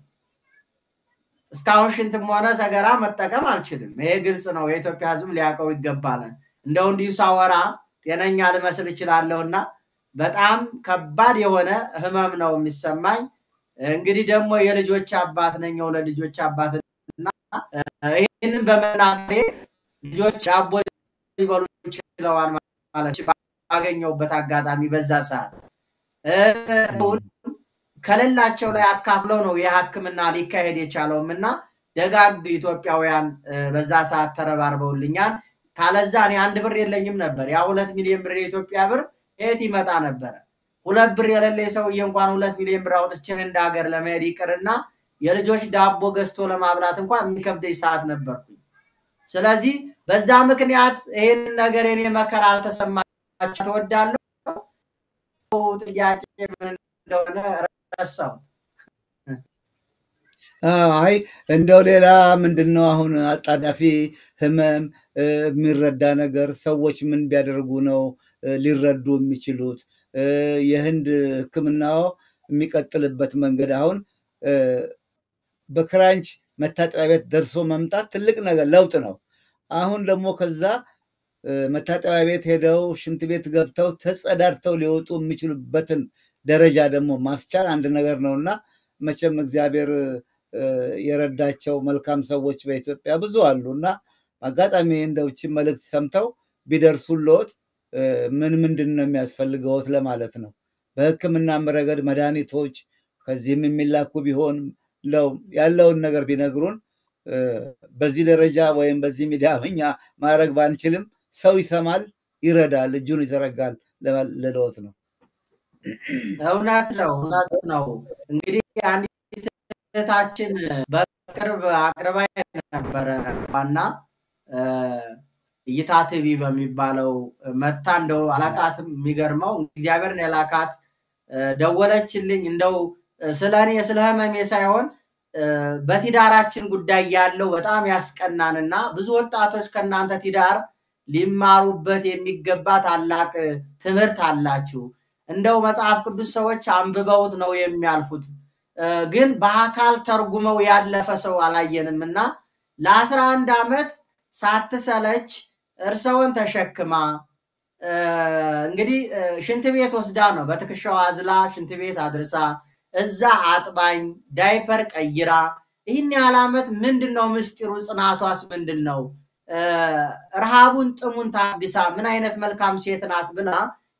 እስካሁን ሽንትም ሆነ ሰገራ መጠቀም አልችልም ይሄ ግልጽ ነው የኢትዮጵያ ህዝብ ሊያቀው ይገባል እንደው እንዲሁ ሳወራ ጤነኛ ልመስል ይችላልውና በጣም ከባድ የሆነ ህመም ነው የሚሰማኝ እንግዲህ ደግሞ የልጆች አባት ነኝው ለልጆች አባትና ይሄንን በመናገሬ ልጆች ዳቦ ሊበሉ ይችላል ማለት ባገኘውበት አጋጣሚ በዛ ሰዓት ከለላቸው ላይ አካፍለው ነው የሐክምና ሊካሄድ የቻለውምና ደጋግ ኢትዮጵያውያን በዛ ሰዓት ተረባርበውልኛል ካለዛ እኔ 1 ብር የለኝም ነበር ያ 2 ሚሊዮን ብር የኢትዮጵያ ብር የት ይመጣ ነበር 2 ብር የሌለ ሰውዬ እንኳን 2 ሚሊዮን ብር አውጥቼ እንደ ሀገር ለመሄድ ይቅርና የልጆች ዳቦ ገዝቶ ለማብላት እንኳን የሚከብደኝ ሰዓት ነበርኩኝ ስለዚህ በዛ ምክንያት ይሄን ነገር እኔ መከራ አልተሰማችሁ ተወዳለሁ ጥያቄ ምን እንደሆነ ረሳው አይ እንደው ሌላ ምንድነው አሁን አጣዳፊ ህመም የሚረዳ ነገር ሰዎች ምን ቢያደርጉ ነው ሊረዱ የሚችሉት የህንድ ህክምናው የሚቀጥልበት መንገድ አሁን በክራንች መታጠቢያ ቤት ደርሶ መምጣት ትልቅ ነገር ለውጥ ነው አሁን ደግሞ ከዛ መታጠቢያ ቤት ሄደው ሽንት ቤት ገብተው ተጸዳድተው ሊወጡ የሚችሉበትን ደረጃ ደግሞ ማስቻል አንድ ነገር ነውና መቼም እግዚአብሔር የረዳቸው መልካም ሰዎች በኢትዮጵያ ብዙ አሉና አጋጣሚ እንደውቺ መልእክት ሰምተው ቢደርሱልዎት ምንድነው የሚያስፈልገውት ለማለት ነው በህክምና ረገድ መድኃኒቶች ከዚህም የሚላኩ ቢሆን ያለውን ነገር ቢነግሩን በዚህ ደረጃ ወይም በዚህ ሚዲያኛ ማረግ ባንችልም ሰው ይሰማል ይረዳል እጁን ይዘረጋል ለለውጥ ነው እውነት ነው እንግዲህ አንድ እህታችን በቅርብ አቅርባይ ነበር ዋና እይታ ቲቪ በሚባለው መታ እንደው አላቃትም የሚገርመው እግዚአብሔርን ያላቃት ደወለችልኝ እንደው ስለኔ ስለህመሜ ሳይሆን በትዳራችን ጉዳይ ያለው በጣም ያስቀናንና ብዙ ወጣቶች ከናንተ ትዳር ሊማሩበት የሚገባ ታላቅ ትምህርት አላችሁ እንደው መጽሐፍ ቅዱስ ሰዎች አንብበውት ነው የሚያልፉት ግን በአካል ተርጉመው ያለፈ ሰው አላየንምና ለ11 አመት ሳትሰለች እርሰውን ተሸክማ እንግዲህ ሽንት ቤት ወስዳ ነው በትከሻው አዝላ ሽንት ቤት አድርሳ እዛ አጥባኝ ዳይፐር ቀይራ ይሄን ያላመት ምንድነው ምስጢሩ ጽናቷስ ምንድነው ረሃቡን ጥሙን ታግሳ ምን አይነት መልካም ሴት ናት ብላ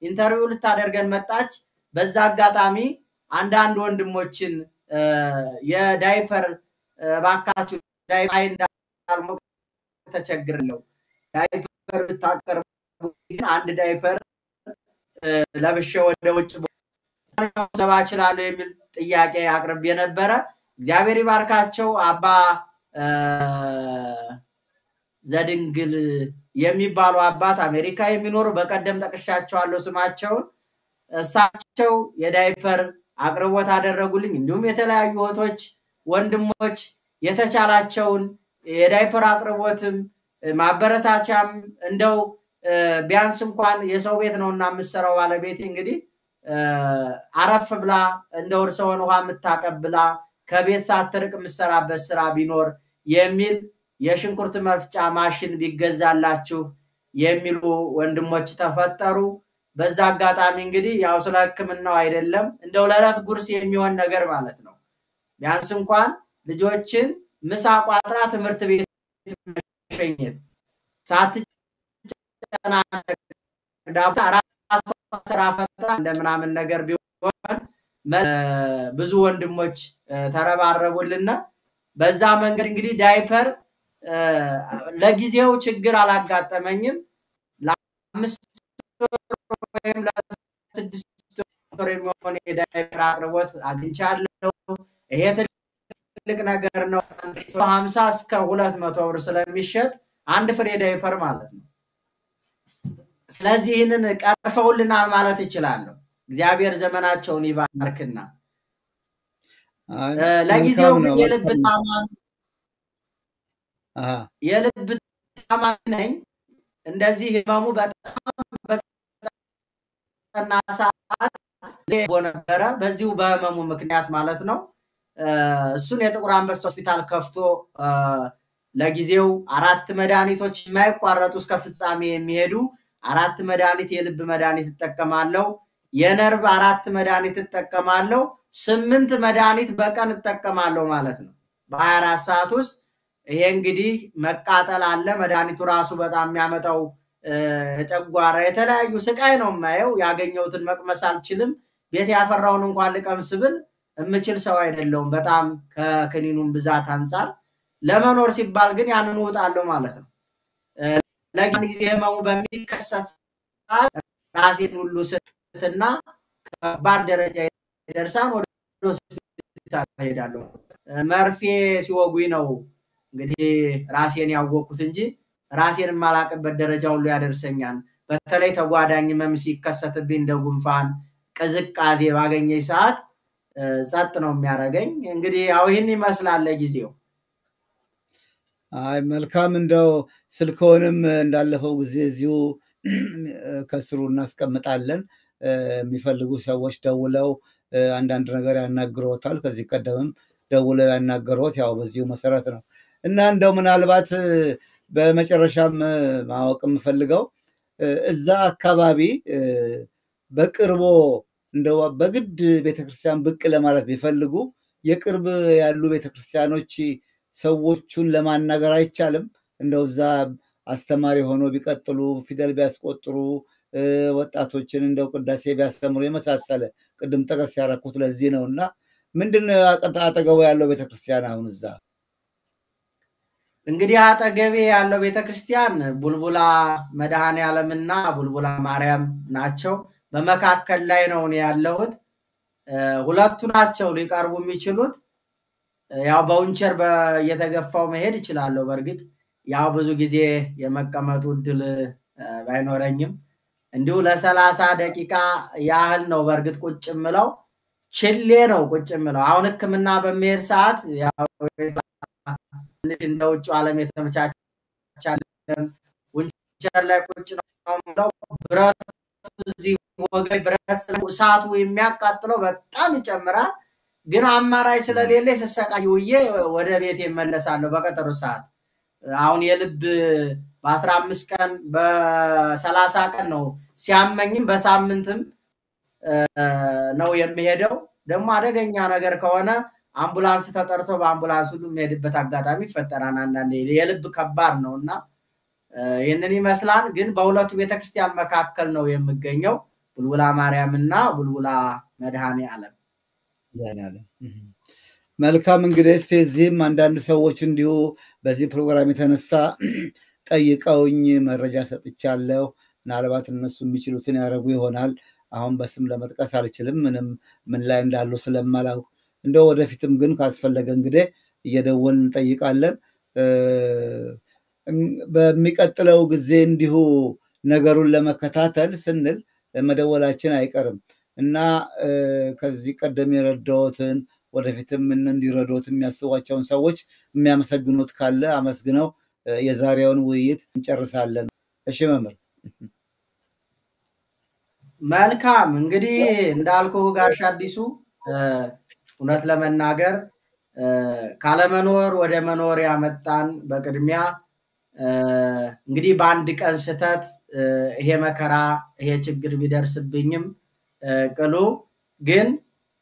ኢንተርቪው ልታደርገን መጣች በዛ አጋጣሚ አንዳንድ ወንድሞችን የዳይፐር ባካቹ ዳይፐር እንዳልሞ ተቸግርለው ዳይፐር ታቀርቡ አንድ ዳይፐር ለብሼ ወደ ውጭ ሰባችላለው የሚል ጥያቄ አቅርብ የነበረ እግዚአብሔር ይባርካቸው አባ ዘድንግል የሚባሉ አባት አሜሪካ የሚኖሩ በቀደም ጠቅሻቸዋለሁ ስማቸውን እሳቸው የዳይፐር አቅርቦት አደረጉልኝ እንዲሁም የተለያዩ ወቶች ወንድሞች የተቻላቸውን የዳይፐር አቅርቦትም ማበረታቻም እንደው ቢያንስ እንኳን የሰው ቤት ነውና መስራው ባለቤት እንግዲህ አረፍ ብላ እንደው እርሰውን ውሃ መታቀብላ ከቤት ሳትርቅ መስራበት ስራ ቢኖር የሚል የሽንኩርት መፍጫ ማሽን ቢገዛላችሁ የሚሉ ወንድሞች ተፈጠሩ በዛ አጋጣሚ እንግዲህ ያው ስለ ህክምናው አይደለም እንደው ለራት ጉርስ የሚሆን ነገር ማለት ነው ቢያንስ እንኳን ልጆችን ምሳ ቋጥራ ትምህርት ቤት መሸኘት ሳትጨና ዳብታ ስራ ፈጥራ እንደምናምን ነገር ቢሆን ብዙ ወንድሞች ተረባረቡልና በዛ መንገድ እንግዲህ ዳይፐር ለጊዜው ችግር አላጋጠመኝም ለአምስት ወይም ለ6 ወር የሚሆን የዳይፐር አቅርቦት አግኝቻለሁ ይሄ ትልቅ ነገር ነው 50 እስከ 200 ብር ስለሚሸጥ አንድ ፍሬ ዳይፐር ማለት ነው ስለዚህ ይሄንን ቀርፈውልናል ማለት ይችላል እግዚአብሔር ዘመናቸውን ይባርክና ለጊዜው የልብ ታማሚ ነኝ እንደዚህ ህመሙ በጣም በጸና ሰዓት ነበረ በዚሁ በህመሙ ምክንያት ማለት ነው እሱን የጥቁር አንበሳ ሆስፒታል ከፍቶ ለጊዜው 4 መድኃኒቶች የማይቋረጡ እስከ ፍጻሜ የሚሄዱ 4 መድኃኒት የልብ መድኃኒት ተጠቀማለሁ የነርቭ 4 መድኃኒት ተጠቀማለሁ 8 መድኃኒት በቀን ተጠቀማለሁ ማለት ነው በ24 ሰዓት ውስጥ ይሄ እንግዲህ መቃጠል አለ መድኃኒቱ ራሱ በጣም የሚያመጣው ጨጓራ የተለያዩ ስቃይ ነው ማየው ያገኘውትን መቅመስ አልችልም ቤት ያፈራውን እንኳን ልቀምስ ብል እምችል ሰው አይደለም በጣም ከክኒኑም ብዛት አንፃር ለመኖር ሲባል ግን ያንን ወጣለው ማለት ነው ለጊዜ ጊዜ ህመሙ በሚከሰት ራሴን ሁሉ ስትና ከባድ ደረጃ ይደርሳን ወደ ሆስፒታል ሄዳለሁ መርፌ ሲወጉኝ ነው እንግዲህ ራሴን ያወቁት እንጂ ራሴን ማላቀበት ደረጃ ሁሉ ያደርሰኛል በተለይ ተጓዳኝ ህመም ሲከሰትብኝ እንደ ጉንፋን ቅዝቃዜ ባገኘኝ ሰዓት ጸጥ ነው የሚያረገኝ እንግዲህ ያው ይሄን ይመስላል ለጊዜው አይ መልካም እንደው ስልኮንም እንዳለፈው ጊዜ እዚሁ ከስሩ እናስቀምጣለን የሚፈልጉ ሰዎች ደውለው አንዳንድ ነገር ያናግሮታል ከዚህ ቀደምም ደውለው ያናገሩት ያው በዚሁ መሰረት ነው እና እንደው ምናልባት በመጨረሻም ማወቅ የምፈልገው እዛ አካባቢ በቅርቦ እንደው በግድ ቤተክርስቲያን ብቅ ለማለት ቢፈልጉ የቅርብ ያሉ ቤተክርስቲያኖች ሰዎቹን ለማናገር አይቻልም እንደው እዛ አስተማሪ ሆኖ ቢቀጥሉ ፊደል ቢያስቆጥሩ ወጣቶችን እንደው ቅዳሴ ቢያስተምሩ የመሳሰለ ቅድም ጠቀስ ያረኩት ለዚህ ነውና ምንድነው አጠገቡ ያለው ቤተክርስቲያን አሁን እዛ እንግዲህ አጠገቤ ያለው ቤተክርስቲያን ቡልቡላ መድኃኔ ዓለምና ቡልቡላ ማርያም ናቸው በመካከል ላይ ነው ያለውት ሁለቱ ናቸው ሊቀርቡ የሚችሉት ያው በውንቸር በየተገፋው መሄድ ይችላል በርግጥ ያው ብዙ ጊዜ የመቀመጡ ድል ባይኖረኝም እንዲሁ ለ30 ደቂቃ ያህል ነው በርግጥ ቁጭ ምለው ችሌ ነው ቁጭ ምለው አሁን ህክምና በመሄድ ሰዓት ያው እንደው ዓለም የተመቻቻለም ውንቸር ላይ ቁጭ ነው ብረት እዚህ ወገይ ብረት ሰዓቱ የሚያቃጥለው በጣም ይጨምራል ግን አማራጭ ስለሌለ ሰሰቃዩዬ ወደ ቤት ይመለሳለሁ በቀጠሮ ሰዓት አሁን የልብ በ15 ቀን በ30 ቀን ነው ሲያመኝም በሳምንትም ነው የሚሄደው ደሞ አደገኛ ነገር ከሆነ አምቡላንስ ተጠርቶ በአምቡላንስ ሁሉ የሚሄድበት አጋጣሚ ፈጠራና አንዳንዴ የልብ ከባድ ነውና ይሄንን ይመስላል ግን በሁለቱ ቤተክርስቲያን መካከል ነው የሚገኘው ቡልቡላ ማርያምና ቡልቡላ መድኃኔ ዓለም ያናለ መልካም እንግዲህ እዚህም አንዳንድ ሰዎች እንዲሁ በዚህ ፕሮግራም የተነሳ ጠይቀውኝ መረጃ ሰጥቻለሁ ምናልባት እነሱ የሚችሉትን ያረጉ ይሆናል አሁን በስም ለመጥቀስ አልችልም ምንም ምን ላይ እንዳሉ ስለማላውቅ እንደው ወደፊትም ግን ካስፈለገ እንግዲህ እየደወልን እንጠይቃለን በሚቀጥለው ጊዜ እንዲሁ ነገሩን ለመከታተል ስንል መደወላችን አይቀርም እና ከዚህ ቀደም የረዳውትን ወደፊትም እንዲረዱት የሚያስዋቸውን ሰዎች የሚያመሰግኑት ካለ አመስግነው የዛሬውን ውይይት እንጨርሳለን እሺ መምህር መልካም እንግዲህ እንዳልኩህ ጋሽ አዲሱ እውነት ለመናገር ካለመኖር ወደ መኖር ያመጣን በቅድሚያ እንግዲህ በአንድ ቀን ስተት ይሄ መከራ ይሄ ችግር ቢደርስብኝም ቅሉ ግን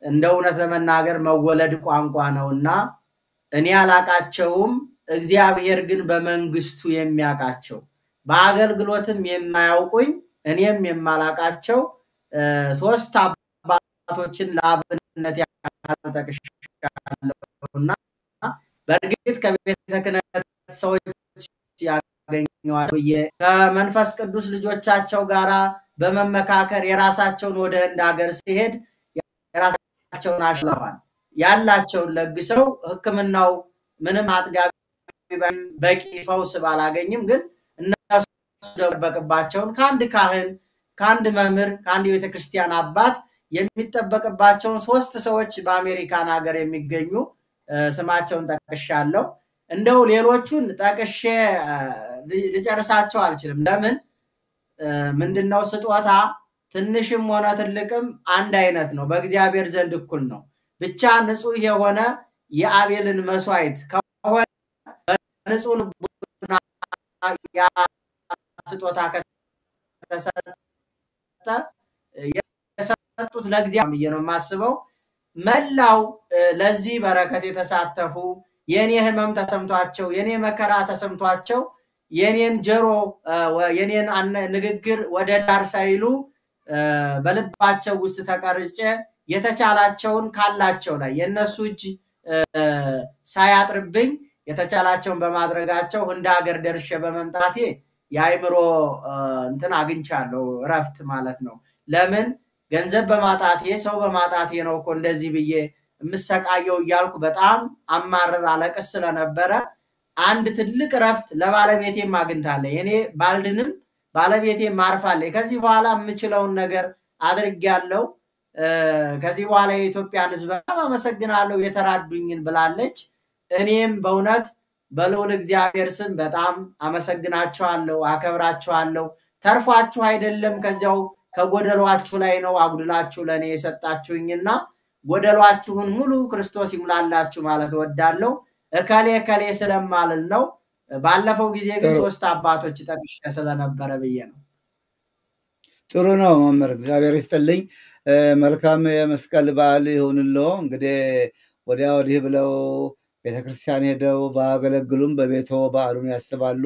እንደው እውነት ለመናገር መወለድ ቋንቋ ነውና እኔ አላቃቸውም እግዚአብሔር ግን በመንግስቱ የሚያቃቸው በአገልግሎትም የማያውቁኝ እኔም የማላቃቸው ሶስት አባቶችን ለአብነት ያልተቀሽካለውና በርግጥ ከቤተ ክህነት ሰዎች ያገኙዋል ከመንፈስ ቅዱስ ልጆቻቸው ጋራ በመመካከር የራሳቸውን ወደ እንደ ሀገር ሲሄድ የራሳቸውን አሽለዋል ያላቸውን ለግሰው ህክምናው ምንም አጥጋቢ በቂ ፈውስ ባላገኝም ግን እነሱ ደበቅባቸውን ካንድ ካህን ካንድ መምህር ካንድ ቤተክርስቲያን አባት የሚጠበቅባቸውን ሶስት ሰዎች በአሜሪካን ሀገር የሚገኙ ስማቸውን ጠቅሻለሁ እንደው ሌሎቹን ጠቅሼ ልጨርሳቸው አልችልም ለምን ምንድነው ስጦታ ትንሽም ሆነ ትልቅም አንድ አይነት ነው በእግዚአብሔር ዘንድ እኩል ነው ብቻ ንጹህ የሆነ የአቤልን መስዋዕት ከሆነ ንጹህ ልቡና ያ ስጦታ ከተሰጠ የሰጡት ለእግዚአብሔር ነው ማስበው መላው ለዚህ በረከት የተሳተፉ የኔ ህመም ተሰምቷቸው የኔ መከራ ተሰምቷቸው የኔን ጀሮ የኔን ንግግር ወደ ዳር ሳይሉ በልባቸው ውስጥ ተቀርጬ የተቻላቸውን ካላቸው ላይ የነሱ እጅ ሳያጥርብኝ የተቻላቸውን በማድረጋቸው እንደ ሀገር ደርሼ በመምጣቴ ያይምሮ እንትን አግኝቻለሁ ረፍት ማለት ነው ለምን ገንዘብ በማጣቴ ሰው በማጣቴ ነው እኮ እንደዚህ ብዬ ምሰቃየው ይያልኩ በጣም አማረር አለቅስ ስለነበረ አንድ ትልቅ ረፍት ለባለቤቴ ማግንታለኝ እኔ ባልድንም ባለቤቴ ማርፋለኝ ከዚህ በኋላ ምችለውን ነገር አድርጌያለሁ ከዚህ በኋላ የኢትዮጵያን ህዝብ አመሰግናለሁ የተራዱኝን ብላለች እኔም በእውነት በልዑል እግዚአብሔር ስም በጣም አመሰግናችኋለሁ አከብራችኋለሁ ተርፋችሁ አይደለም ከዚያው ከጎደሏችሁ ላይ ነው አጉድላችሁ ለኔ የሰጣችሁኝና ጎደሏችሁን ሙሉ ክርስቶስ ይሙላላችሁ ማለት ወዳለው እከሌ ስለማልል ነው ባለፈው ጊዜ ግን ሶስት አባቶች ጠቅሼ ስለነበረ በየ ነው ጥሩ ነው መምህር እግዚአብሔር ይስጥልኝ መልካም የመስቀል በዓል ይሁንልዎ እንግዲህ ወዲያ ወዲህ ብለው ቤተክርስቲያን ሄደው ባገለግሉም በቤቶ በዓሉን ያስባሉ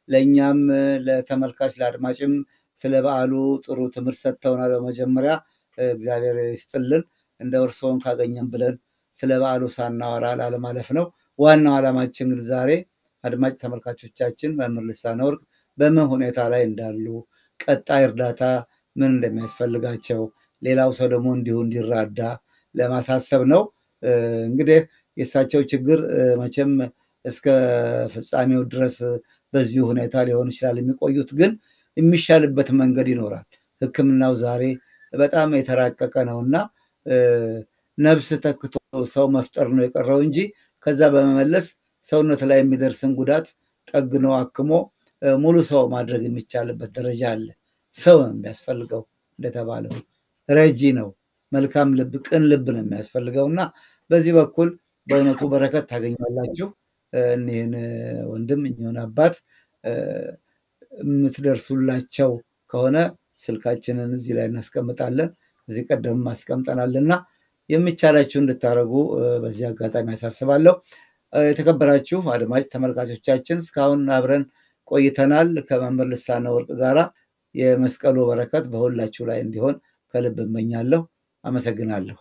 ለኛም ለተመልካች ለአድማጭም ስለ በዓሉ ጥሩ ትምህርት ሰጥተውናል በመጀመሪያ እግዚአብሔር ይስጥልን እንደ እርሶን ካገኘን ብለን ስለ በዓሉ ሳናወራ ለማለፍ ነው ዋናው ዓላማችን ግን ዛሬ አድማጭ ተመልካቾቻችን መምህር ልሳነ ወርቅ በምን ሁኔታ ላይ እንዳሉ ቀጣይ እርዳታ ምን እንደሚያስፈልጋቸው ሌላው ሰው ደግሞ እንዲራዳ ለማሳሰብ ነው እንግዲህ የሳቸው ችግር መቼም እስከ ፍጻሜው ድረስ በዚህ ሁኔታ ሊሆን ይችላል የሚቆዩት ግን የሚሻልበት መንገድ ይኖራል ህክምናው ዛሬ በጣም የተራቀቀ ነውና ነፍስ ተክቶ ሰው መፍጠር ነው የቀረው እንጂ ከዛ በመመለስ ሰውነት ላይ የሚደርስን ጉዳት ጠግኖ አክሞ ሙሉ ሰው ማድረግ የሚቻልበት ደረጃ አለ ሰው የሚያስፈልገው እንደተባለው ረጂ ነው መልካም ልብ ቅን ልብ ነው የሚያስፈልገውና በዚህ በኩል በእውነቱ በረከት ታገኛላችሁ እነን ወንድም እኛውን አባት ምትደርሱላቸው ከሆነ ስልካችንን እዚህ ላይ እናስቀምጣለን እዚህ ቀደም ማስቀምጠናልና የሚቻላችሁ እንድታረጉ በዚህ አጋጣሚ ያሳስባለሁ የተከበራችሁ አድማጭ ተመልካቾቻችን እስካሁን አብረን ቆይተናል ከመምህር ልሳነ ወርቅ ጋራ የመስቀሉ በረከት በሁላችሁ ላይ እንዲሆን ከልብ እመኛለሁ አመሰግናለሁ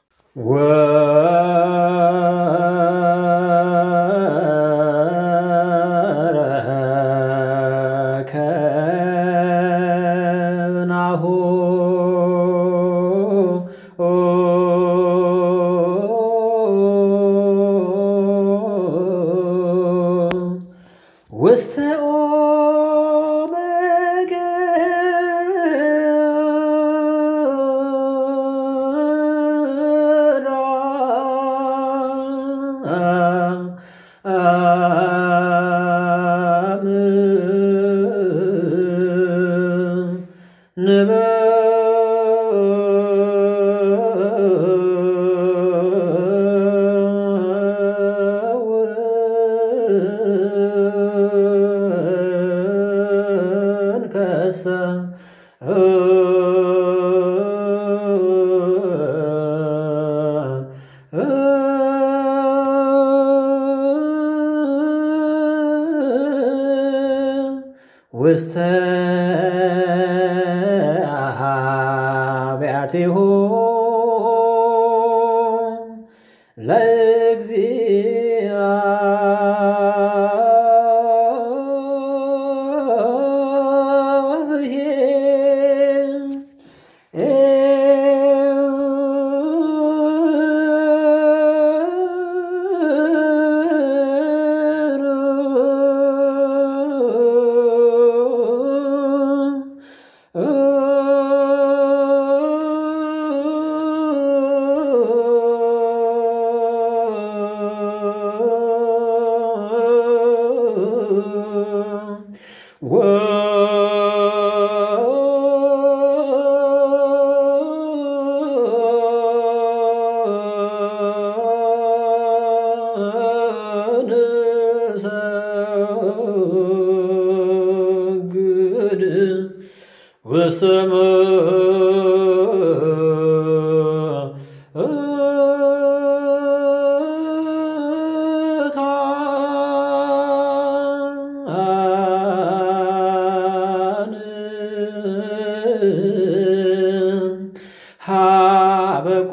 ውስተ አሃቢያቲሁ በቆ